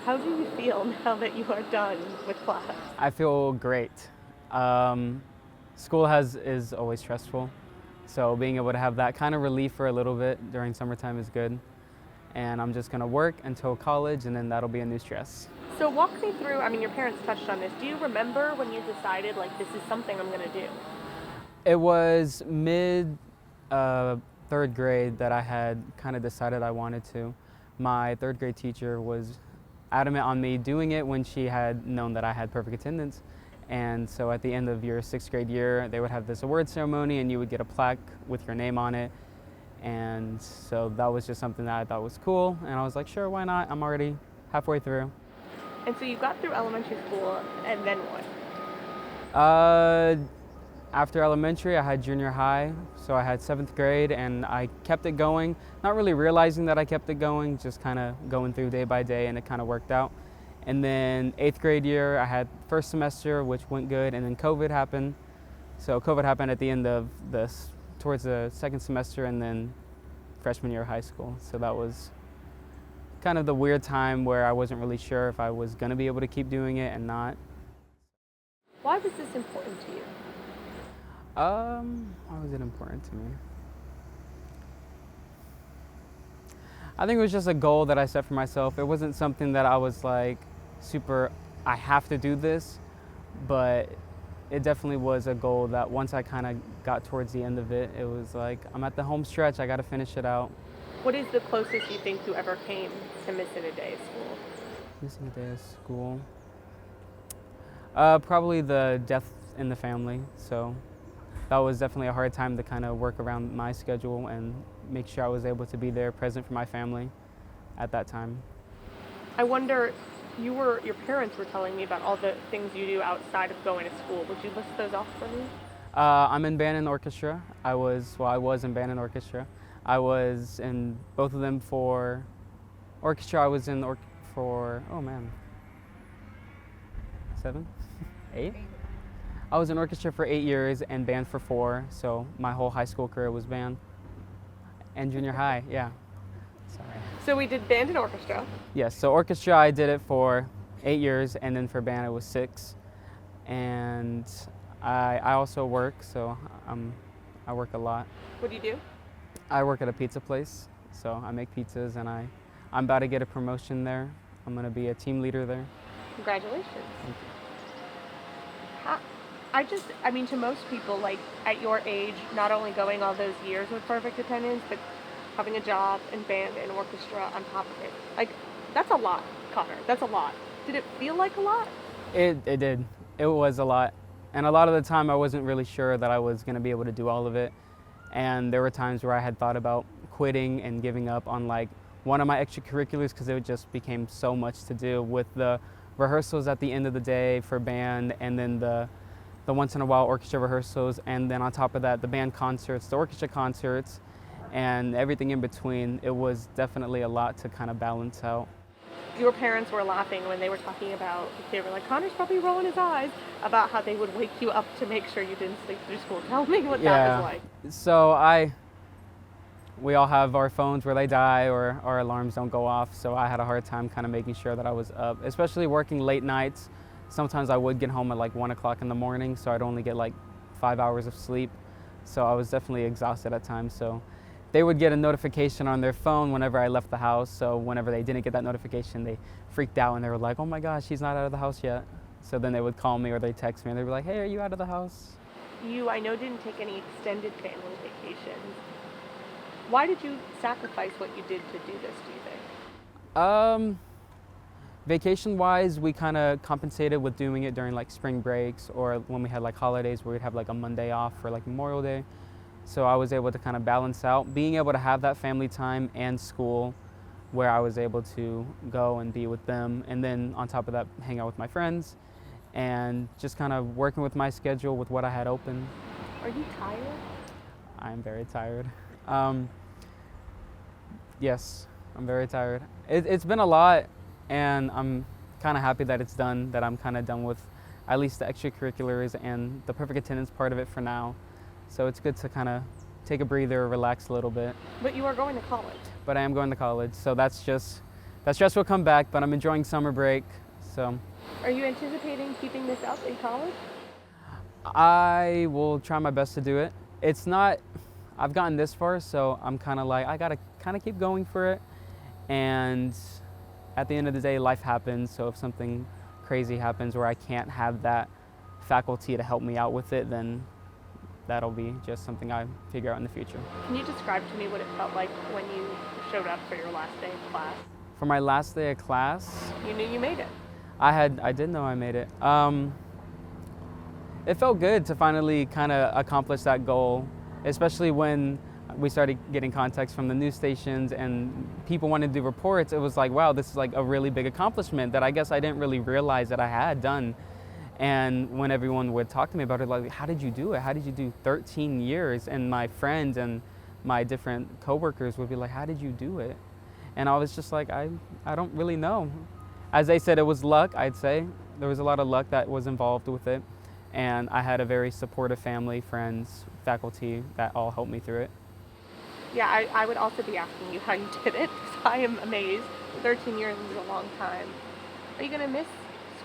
How do you feel now that you are done with class? I feel great. Um, School is always stressful, so being able to have that kind of relief for a little bit during summertime is good. And I'm just gonna work until college, and then that'll be a new stress. So walk me through, I mean, your parents touched on this. Do you remember when you decided, like, this is something I'm going to do? It was mid uh, third grade that I had kind of decided I wanted to. My third grade teacher was adamant on me doing it when she had known that I had perfect attendance. And so at the end of your sixth grade year, they would have this award ceremony and you would get a plaque with your name on it. And so that was just something that I thought was cool. And I was like, sure, why not? I'm already halfway through. And so you got through elementary school, and then what? Uh, After elementary, I had junior high, so I had seventh grade, and I kept it going, not really realizing that I kept it going, just kind of going through day by day, and it kind of worked out. And then eighth grade year, I had first semester, which went good, and then COVID happened. So COVID happened at the end of towards the second semester, and then freshman year of high school. So that was kind of the weird time where I wasn't really sure if I was going to be able to keep doing it and not. Why was this important to you? Why was it important to me? I think it was just a goal that I set for myself. It wasn't something that I was like super, I have to do this, but it definitely was a goal that once I kind of got towards the end of it, it was like, I'm at the home stretch, I got to finish it out. What is the closest you think you ever came to missing a day of school? Missing a day of school. Probably the death in the family. So that was definitely a hard time to kind of work around my schedule and make sure I was able to be there present for my family at that time. I wonder, your parents were telling me about all the things you do outside of going to school. Would you list those off for me? I'm in band and orchestra. I was in band and orchestra. I was in both of them for orchestra. I was in for, oh man, 7, 8? I was in orchestra for 8 years and band for 4, so my whole high school career was band. And junior high, yeah. Sorry. So we did band and orchestra. Yes, so orchestra I did it for 8 years, and then for band it was 6. And I also work, so I work a lot. What do you do? I work at a pizza place, so I make pizzas, and I'm about to get a promotion there. I'm gonna be a team leader there. Congratulations. Thank you. I mean, to most people, like, at your age, not only going all those years with perfect attendance, but having a job and band and orchestra on top of it. Like, that's a lot, Connor. That's a lot. Did it feel like a lot? It did. It was a lot. And a lot of the time I wasn't really sure that I was gonna be able to do all of it. And there were times where I had thought about quitting and giving up on like one of my extracurriculars because it just became so much to do with the rehearsals at the end of the day for band, and then the once in a while orchestra rehearsals, and then on top of that the band concerts, the orchestra concerts, and everything in between. It was definitely a lot to kind of balance out. Your parents were laughing when they were talking about, they were like, Connor's probably rolling his eyes about how they would wake you up to make sure you didn't sleep through school. Tell me what that was like. So we all have our phones where they die or our alarms don't go off, so I had a hard time kind of making sure that I was up, especially working late nights. Sometimes I would get home at like 1 o'clock in the morning, so I'd only get like 5 hours of sleep. So I was definitely exhausted at times. So they would get a notification on their phone whenever I left the house. So whenever they didn't get that notification, they freaked out and they were like, oh my gosh, he's not out of the house yet. So then they would call me or they'd text me and they'd be like, hey, are you out of the house? You, I know, didn't take any extended family vacations. Why did you sacrifice what you did to do this, do you think? Vacation-wise, we kind of compensated with doing it during like spring breaks or when we had like holidays where we'd have like a Monday off for like Memorial Day. So I was able to kind of balance out being able to have that family time and school where I was able to go and be with them, and then on top of that hang out with my friends and just kind of working with my schedule with what I had open. Are you tired? I'm very tired. Yes, I'm very tired. It's been a lot, and I'm kind of happy that it's done, that I'm kind of done with at least the extracurriculars and the perfect attendance part of it for now. So it's good to kind of take a breather, relax a little bit. But you are going to college. But I am going to college, so that's just That stress will come back, but I'm enjoying summer break, so Are you anticipating keeping this up in college? I will try my best to do it. It's not, I've gotten this far, so I'm kind of like, I gotta kind of keep going for it. And at the end of the day, life happens, so if something crazy happens where I can't have that faculty to help me out with it, then that'll be just something I figure out in the future. Can you describe to me what it felt like when you showed up for your last day of class? For my last day of class, You knew you made it. I did know I made it. It felt good to finally kind of accomplish that goal, especially when we started getting contacts from the news stations and people wanted to do reports. It was like, wow, this is like a really big accomplishment that I guess I didn't really realize that I had done. And when everyone would talk to me about it, like, how did you do it? How did you do 13 years? And my friends and my different coworkers would be like, how did you do it? And I was just like, I don't really know. As they said, it was luck, I'd say. There was a lot of luck that was involved with it. And I had a very supportive family, friends, faculty that all helped me through it. Yeah, I would also be asking you how you did it because I am amazed. 13 years is a long time. Are you going to miss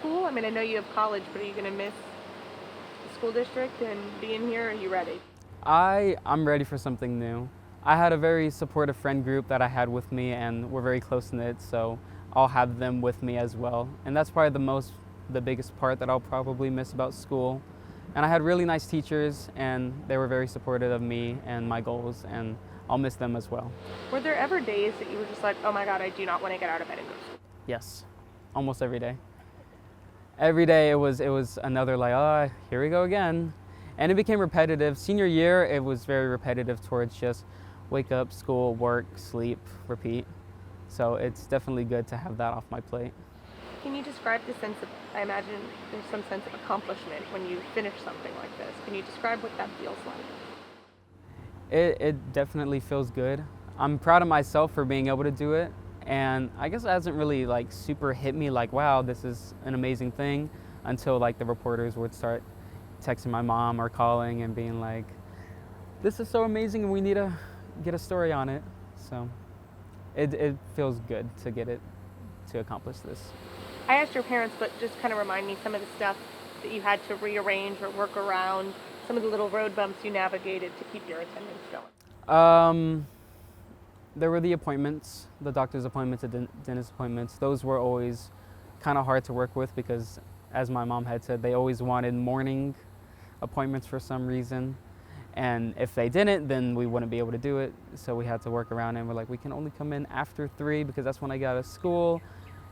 school? I mean, I know you have college, but are you going to miss the school district and being here? Are you ready? I'm ready for something new. I had a very supportive friend group that I had with me, and we're very close-knit, so I'll have them with me as well. And that's probably the biggest part that I'll probably miss about school. And I had really nice teachers, and they were very supportive of me and my goals, and I'll miss them as well. Were there ever days that you were just like, oh my God, I do not want to get out of bed and go to school? Yes, almost every day. Every day it was another like, oh, here we go again. And it became repetitive. Senior year, it was very repetitive towards just wake up, school, work, sleep, repeat. So it's definitely good to have that off my plate. Can you describe the sense of, I imagine there's some sense of accomplishment when you finish something like this. Can you describe what that feels like? It definitely feels good. I'm proud of myself for being able to do it. And I guess it hasn't really like super hit me like, wow, this is an amazing thing, until like the reporters would start texting my mom or calling and being like, this is so amazing and we need to get a story on it. So it feels good to get it, to accomplish this. I asked your parents, but just kind of remind me some of the stuff that you had to rearrange or work around, some of the little road bumps you navigated to keep your attendance going. There were the appointments, the doctor's appointments, the dentist appointments. Those were always kind of hard to work with because, as my mom had said, they always wanted morning appointments for some reason. And if they didn't, then we wouldn't be able to do it. So we had to work around it, and we're like, we can only come in after 3 because that's when I got out of school.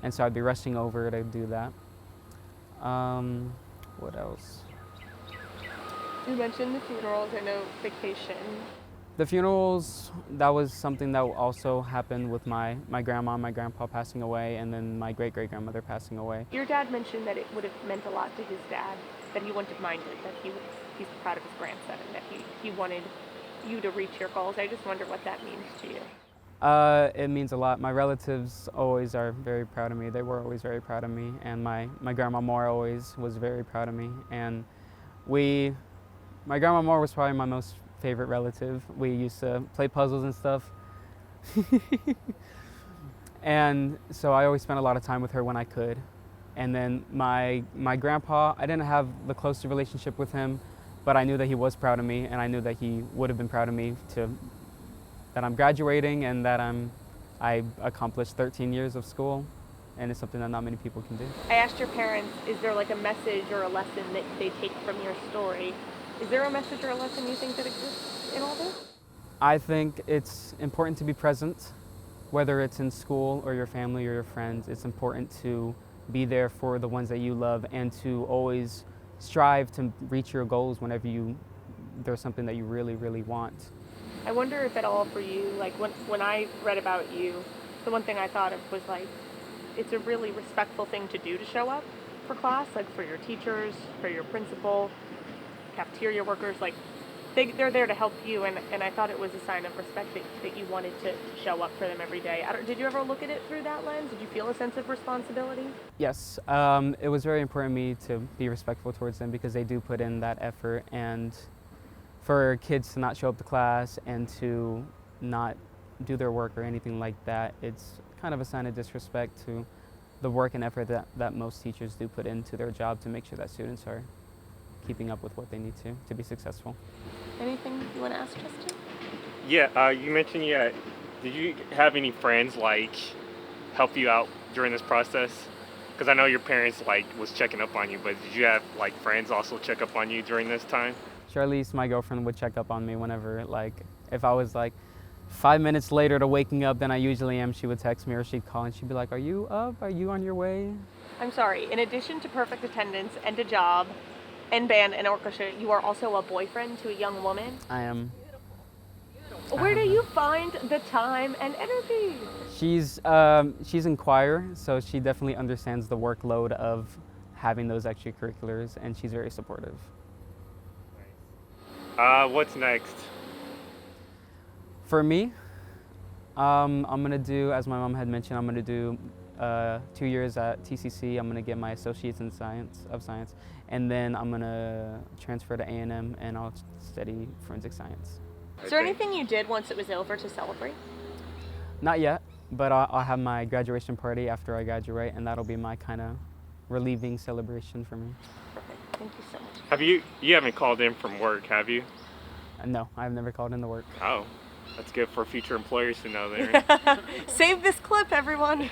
And so I'd be rushing over to do that. What else? You mentioned the funerals, I know vacation. The funerals, that was something that also happened with my grandma and my grandpa passing away, and then my great-great-grandmother passing away. Your dad mentioned that it would have meant a lot to his dad, that he wanted minded, that he's proud of his grandson, and that he wanted you to reach your goals. I just wonder what that means to you. It means a lot. My relatives always are very proud of me. They were always very proud of me, and my grandma Moore always was very proud of me. And my grandma Moore was probably my most favorite relative. We used to play puzzles and stuff. And so I always spent a lot of time with her when I could. And then my grandpa, I didn't have the closest relationship with him, but I knew that he was proud of me, and I knew that he would have been proud of me that I'm graduating and that I accomplished 13 years of school, and it's something that not many people can do. I asked your parents, is there like a message or a lesson that they take from your story? Is there a message or a lesson you think that exists in all this? I think it's important to be present, whether it's in school or your family or your friends. It's important to be there for the ones that you love and to always strive to reach your goals whenever there's something that you really, really want. I wonder if at all for you, like when I read about you, the one thing I thought of was like, it's a really respectful thing to do to show up for class, like for your teachers, for your principal, cafeteria workers, like they're there to help you, and I thought it was a sign of respect that you wanted to show up for them every day. Did you ever look at it through that lens? Did you feel a sense of responsibility? Yes, it was very important to me to be respectful towards them because they do put in that effort, and for kids to not show up to class and to not do their work or anything like that, it's kind of a sign of disrespect to the work and effort that most teachers do put into their job to make sure that students are keeping up with what they need to be successful. Anything you want to ask, Justin? Yeah, you mentioned did you have any friends like help you out during this process? Because I know your parents like was checking up on you, but did you have like friends also check up on you during this time? Charlize, my girlfriend, would check up on me whenever, like, if I was like 5 minutes later to waking up than I usually am, she would text me or she'd call and she'd be like, "Are you up? Are you on your way?" I'm sorry, in addition to perfect attendance and a job and band and orchestra, you are also a boyfriend to a young woman. I am. Where do you find the time and energy? She's in choir, so she definitely understands the workload of having those extracurriculars, and she's very supportive. What's next? For me, I'm gonna do, as my mom had mentioned, I'm gonna do 2 years at TCC. I'm gonna get my associates in science, and then I'm gonna transfer to A&M and I'll study forensic science. Is there anything you did once it was over to celebrate? Not yet, but I'll have my graduation party after I graduate, and that'll be my kind of relieving celebration for me. Perfect. Thank you so much. You haven't called in from work, have you? No, I've never called in to work. Oh, that's good for future employers to know there. Save this clip, everyone.